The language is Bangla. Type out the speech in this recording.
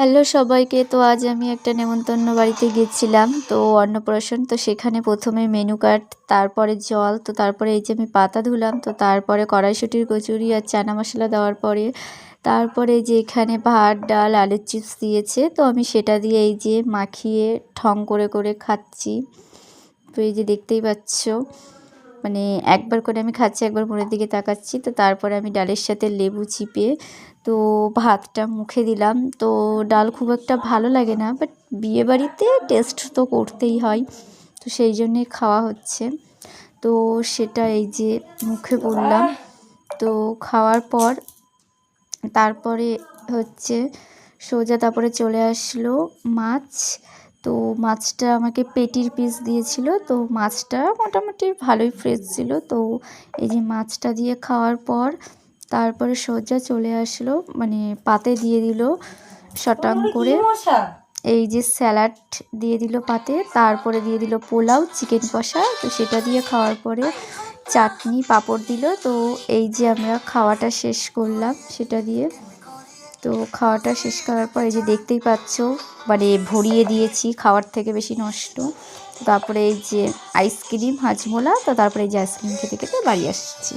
হ্যালো সবাইকে। তো আজ আমি একটা নেমন্তন্ন বাড়িতে গেছিলাম, তো অন্নপ্রাশন। তো সেখানে প্রথমে মেনু কার্ড, তারপরে জল, তো তারপরে এই যে আমি পাতা ধুলাম, তো তারপরে কড়াইশুঁটির কচুরি আর চানা মশলা দেওয়ার পরে তারপরে যে এখানে ভাত ডাল আলুর চিপস দিয়েছে, তো আমি সেটা দিয়ে এই যে মাখিয়ে ঠং করে করে খাচ্ছি। তো এই যে দেখতেই পাচ্ছ, মানে একবার করে আমি খাচ্ছি, একবার মুখের দিকে তাকাচ্ছি। তো তারপরে আমি ডালের সাথে লেবু চিপে তো ভাতটা মুখে দিলাম। তো ডাল খুব একটা ভালো লাগে না, বাট বিয়েবাড়িতে টেস্ট তো করতেই হয়, তো সেই জন্যে খাওয়া হচ্ছে। তো সেটা এই যে মুখে পড়লাম। তো খাওয়ার পর তারপরে হচ্ছে সোজা তারপরে চলে আসলো মাছ। তো মাছটা আমাকে পেটির পিস দিয়েছিল, তো মাছটা মোটামুটি ভালোই ফ্রেশ ছিল। তো এই যে মাছটা দিয়ে খাওয়ার পর তারপরে সোজা চলে আসলো, মানে পাতে দিয়ে দিল শটাং করে এই যে স্যালাড দিয়ে দিল পাতে, তারপরে দিয়ে দিল পোলাও চিকেন কষা। তো সেটা দিয়ে খাওয়ার পরে চাটনি পাঁপড় দিল। তো এই যে আমরা খাওয়াটা শেষ করলাম সেটা দিয়ে। তো খাওয়াটা শেষ করার পর এই যে দেখতেই পাচ্ছ, মানে ভরিয়ে দিয়েছি, খাওয়ার থেকে বেশি নষ্ট। তারপরে এই যে আইসক্রিম হাজমোলা, তো তারপরে এই যে আইসক্রিম খেতে খেতে বাড়ি আসছি।